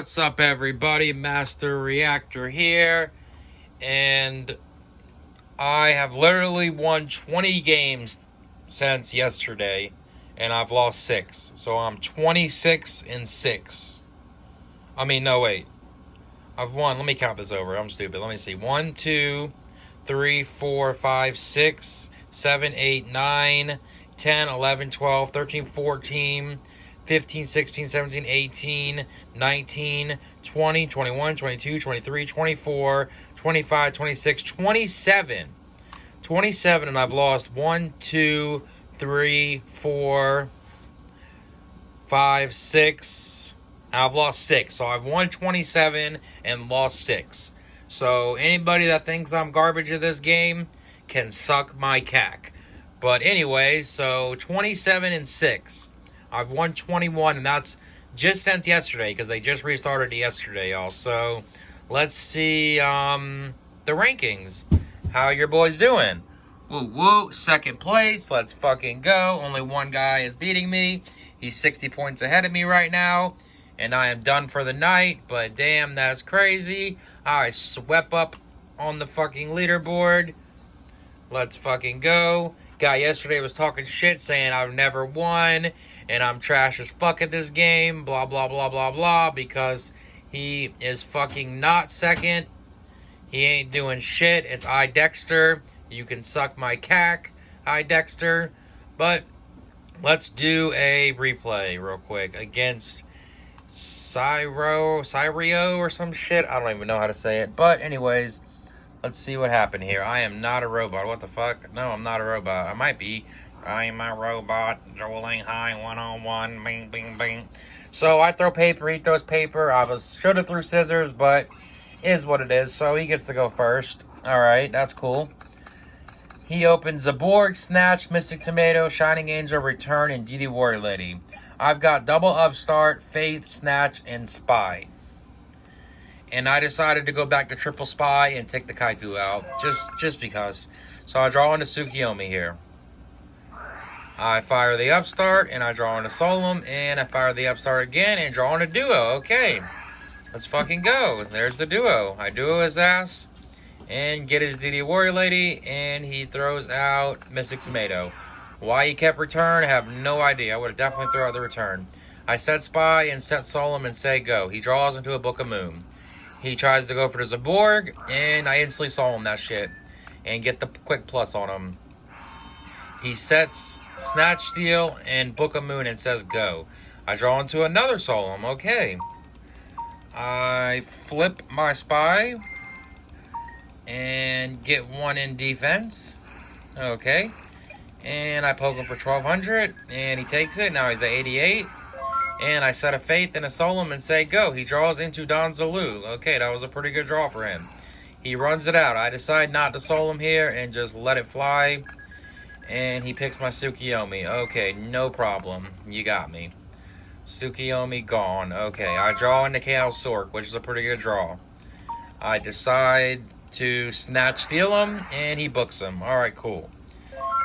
What's up, everybody? Master Reactor here, and I have literally won 20 games since yesterday, and I've lost 6. So I'm 26-6. No, wait. I've won. Let me count this over. I'm stupid. Let me see. 1, 2, 3, 4, 5, 6, 7, 8, 9, 10, 11, 12, 13, 14, 15, 16, 17, 18, 19, 20, 21, 22, 23, 24, 25, 26, 27. 27, and I've lost 1, 2, 3, 4, 5, 6. I've lost 6. So I've won 27 and lost 6. So anybody that thinks I'm garbage at this game can suck my cack. But anyway, so 27-6. I've won 21, and that's just since yesterday, because they just restarted yesterday, y'all. So let's see the rankings. How your boys doing? Woo woo, second place. Let's fucking go. Only one guy is beating me. He's 60 points ahead of me right now, and I am done for the night. But damn, that's crazy. I swept up on the fucking leaderboard. Let's fucking go. Guy yesterday was talking shit, saying I've never won, and I'm trash as fuck at this game, blah, blah, blah, blah, blah, because he is fucking not second. He ain't doing shit. It's I, Dexter. You can suck my cack, I, Dexter. But let's do a replay real quick against Cyrio or some shit. I don't even know how to say it. But anyways, let's see what happened here. I am not a robot. What the fuck? No, I'm not a robot. I might be. I'm a robot. Duelinghigh101. Bing, bing, bing. So I throw paper. He throws paper. Should have threw scissors, but it is what it is. So he gets to go first. Alright, that's cool. He opens Zaborg, Snatch, Mystic Tomato, Shining Angel, Return, and DD Warrior Lady. I've got Double Upstart, Faith, Snatch, and Spy. And I decided to go back to Triple Spy and take the Kaiku out, just because. So I draw into Tsukiyomi here. I fire the Upstart, and I draw into Solem, and I fire the Upstart again, and draw into Duo. Okay, let's fucking go. There's the Duo. I Duo his ass, and get his DD Warrior Lady, and he throws out Mystic Tomato. Why he kept Return, I have no idea. I would have definitely thrown out the Return. I set Spy and set Solem and say go. He draws into a Book of Moon. He tries to go for the Zaborg, and I instantly Solem that shit and get the quick plus on him. He sets Snatch Steal and Book of Moon and says go. I draw into another Solem. Okay. I flip my Spy and get one in defense. Okay. And I poke him for 1200, and he takes it. Now he's the 88. And I set a Faith and a Solem and say go. He draws into Don Zulu. Okay, that was a pretty good draw for him. He runs it out. I decide not to Solem here and just let it fly. And he picks my Tsukiyomi. Okay, no problem. You got me. Tsukiyomi gone. Okay, I draw into Chaos Sork, which is a pretty good draw. I decide to Snatch Steal him, and he books him. Alright, cool.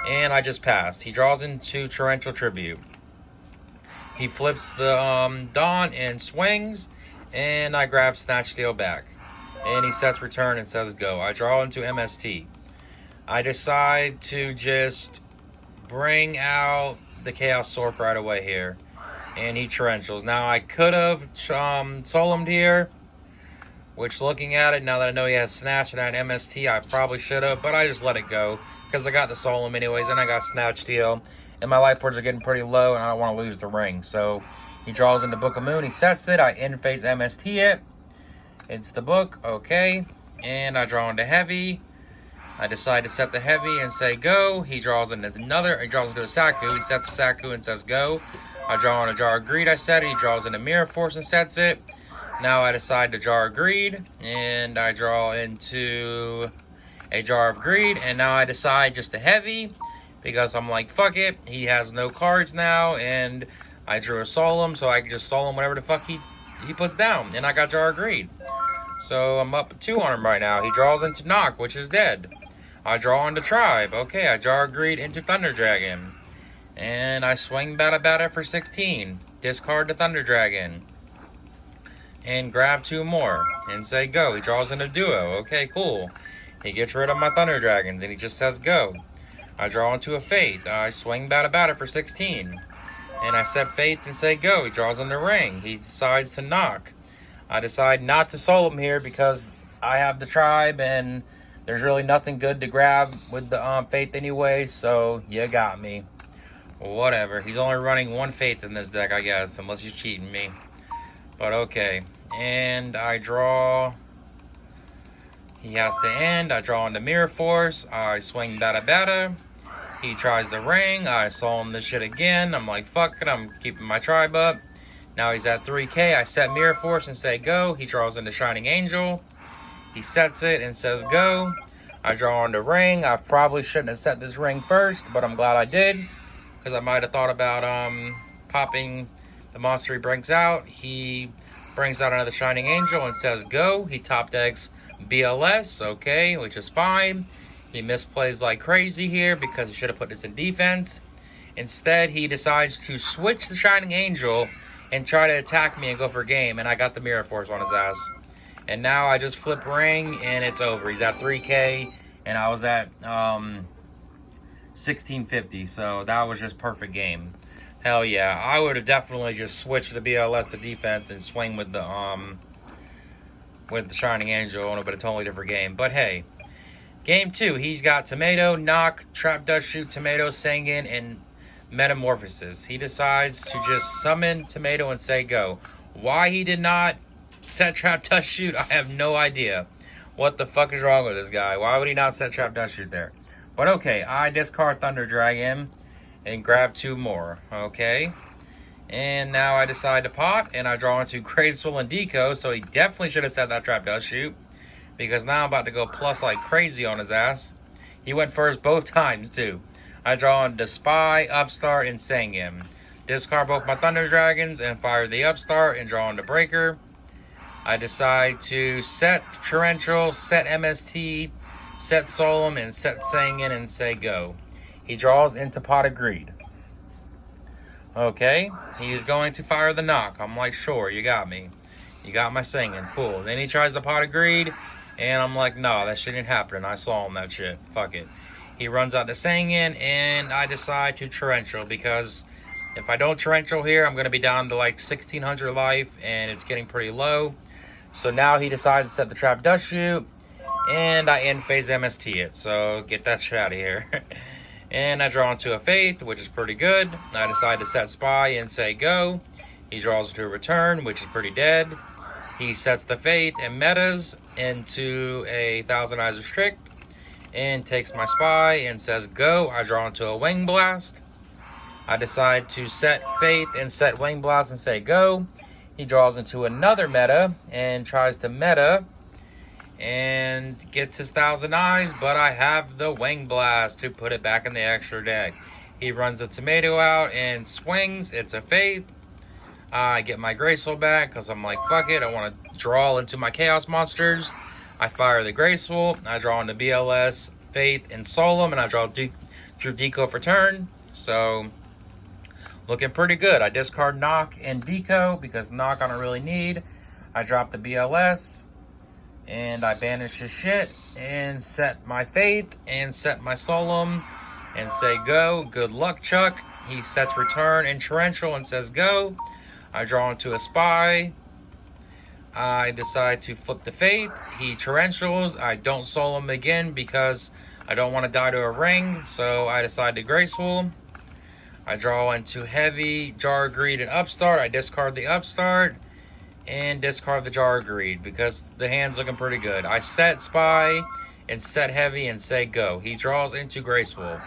And I just pass. He draws into Torrential Tribute. He flips the Dawn and swings, and I grab Snatch Steal back. And he sets Return and says go. I draw into MST. I decide to just bring out the Chaos Sork right away here. And he Torrentials. Now I could have Solemned here, which looking at it, now that I know he has Snatch and I had MST, I probably should have, but I just let it go. Because I got the Solem anyways, and I got Snatch Steal. And my life points are getting pretty low, and I don't want to lose the ring. So he draws into Book of Moon. He sets it. I in-phase MST it. It's the book. Okay. And I draw into Heavy. I decide to set the Heavy and say go. He draws into another. He draws into a Saku. He sets a Saku and says go. I draw on a Jar of Greed. I set it. He draws into Mirror Force and sets it. Now I decide to Jar of Greed. And I draw into a Jar of Greed. And now I decide just to Heavy. Because I'm like, fuck it. He has no cards now. And I drew a Solem. So I can just Solem whatever the fuck he puts down. And I got Jar of Greed. So I'm up 2 on him right now. He draws into Knock, which is dead. I draw into Tribe. Okay, I Jar of Greed into Thunder Dragon. And I swing Bada Bada for 16. Discard the Thunder Dragon. and grab 2 more and say go. He draws in a duo. Okay, cool. He gets rid of my Thunder Dragons and he just says go. I draw into a Fate. I swing Bada for 16. And I set Fate and say go. He draws on the ring. He decides to knock. I decide not to soul him here because I have the tribe and there's really nothing good to grab with the Fate anyway, so you got me. Whatever. He's only running 1 Fate in this deck, I guess, unless he's cheating me. But okay. And I draw. He has to end. I draw into Mirror Force. I swing Bada. He tries the ring. I soul him this shit again. I'm like, fuck it. I'm keeping my tribe up. Now he's at 3K. I set Mirror Force and say go. He draws into Shining Angel. He sets it and says go. I draw on the ring. I probably shouldn't have set this ring first, but I'm glad I did. Because I might have thought about popping the monster he brings out. He brings out another Shining Angel and says go. He top decks BLS, okay, which is fine. He misplays like crazy here because he should have put this in defense. Instead, he decides to switch the Shining Angel and try to attack me and go for game. And I got the Mirror Force on his ass. And now I just flip ring and it's over. He's at 3K and I was at 1650. So that was just perfect game. Hell yeah. I would have definitely just switched the BLS to defense and swing with the Shining Angel. It would have been a totally different game. But hey, game 2. He's got Tomato, Knock, Trap Dust Shoot, Tomato, Sanguine, and Metamorphosis. He decides to just summon Tomato and say go. Why he did not set Trap Dust Shoot, I have no idea. What the fuck is wrong with this guy? Why would he not set Trap Dust Shoot there? But okay, I discard Thunder Dragon and grab 2 more. Okay. And now I decide to pop and I draw into Graceful and Deco, so he definitely should have set that Trap Dust Shoot. Because now I'm about to go plus like crazy on his ass. He went first both times too. I draw into Spy, Upstart, and Sanguine. Discard both my Thunder Dragons and fire the Upstart and draw into Breaker. I decide to set Torrential, set MST, set Solemn, and set Sanguine and say go. He draws into Pot of Greed. Okay, he is going to fire the Knock. I'm like, sure, you got me. You got my Sanguine, cool. Then he tries the Pot of Greed, and I'm like, no, that shit ain't happening. I saw him that shit, fuck it. He runs out to Sanguine, and I decide to Torrential, because if I don't Torrential here, I'm going to be down to like 1600 life, and it's getting pretty low. So now he decides to set the Trap Dust Shoot, and I end phase MST it. So get that shit out of here. And I draw into a Faith, which is pretty good. I decide to set Spy and say go. He draws into a Return, which is pretty dead. He sets the Faith and metas into a Thousand Eyes Restrict and takes my Spy and says go. I draw into a Wing Blast. I decide to set Faith and set Wing Blast and say go. He draws into another meta and tries to meta and gets his Thousand Eyes, but I have the Wing Blast to put it back in the extra deck. He runs the Tomato out and swings. It's a Faith. I get my Graceful back because I'm like, fuck it. I want to draw into my Chaos Monsters. I fire the Graceful. I draw into BLS, Faith, and Solemn, and I draw through Deco for turn. So, looking pretty good. I discard Knock and Deco because Knock I don't really need. I drop the BLS. And I banish his shit and set my Faith and set my Solemn and say go. Good luck, Chuck. He sets Return and Torrential and says go. I draw into a Spy. I decide to flip the Faith. He Torrentials. I don't Solemn again because I don't want to die to a ring. So I decide to Graceful. I draw into Heavy, Jar of Greed, and Upstart. I discard the Upstart. And discard the Jar of Greed because the hand's looking pretty good. I set Spy and set Heavy and say go. He draws into Graceful.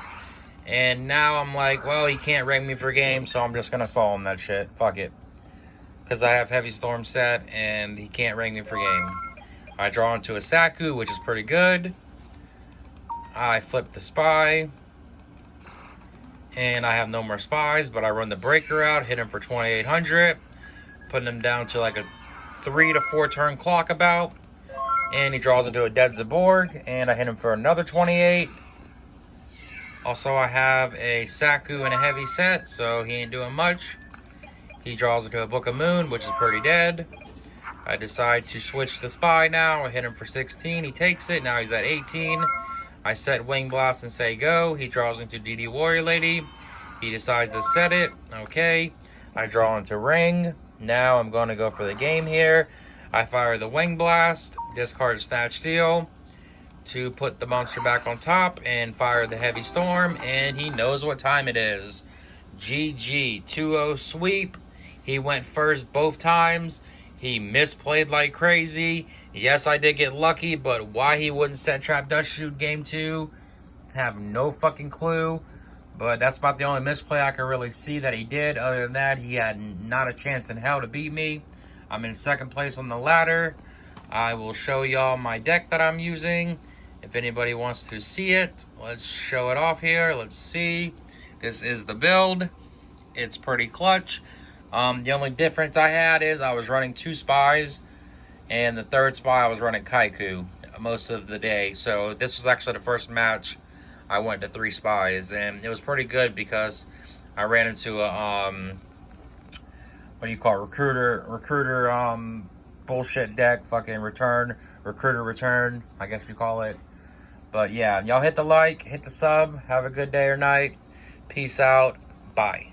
And now I'm like, well, he can't ring me for game, so I'm just going to Solemn that shit. Fuck it. Because I have Heavy Storm set and he can't ring me for game. I draw into a Saku, which is pretty good. I flip the Spy. And I have no more Spies, but I run the Breaker out, hit him for 2800. Putting him down to like a 3 to 4 turn clock about. And he draws into a Dead Zaborg. And I hit him for another 28. Also, I have a Saku and a Heavy set, so he ain't doing much. He draws into a Book of Moon, which is pretty dead. I decide to switch to spy now. I hit him for 16. He takes it. Now he's at 18. I set Wing Blast and say go. He draws into DD Warrior Lady. He decides to set it. Okay. I draw into Ring. Now I'm going to go for the game here. I fire the Wing Blast. Discard Snatch Steel to put the monster back on top and fire the Heavy Storm. And he knows what time it is. GG. 2-0 sweep. He went first both times. He misplayed like crazy. Yes, I did get lucky, but why he wouldn't set Trap Dust Shoot game 2, have no fucking clue. But that's about the only misplay I can really see that he did. Other than that, he had not a chance in hell to beat me. I'm in second place on the ladder. I will show y'all my deck that I'm using. If anybody wants to see it, let's show it off here. Let's see. This is the build. It's pretty clutch. The only difference I had is I was running 2 spies, and the third spy I was running Kaiku most of the day. So this was actually the first match I went to 3 spies, and it was pretty good because I ran into a what do you call it? recruiter bullshit deck, fucking recruiter return, I guess you call it. But yeah, y'all hit the like, hit the sub, have a good day or night. Peace out. Bye.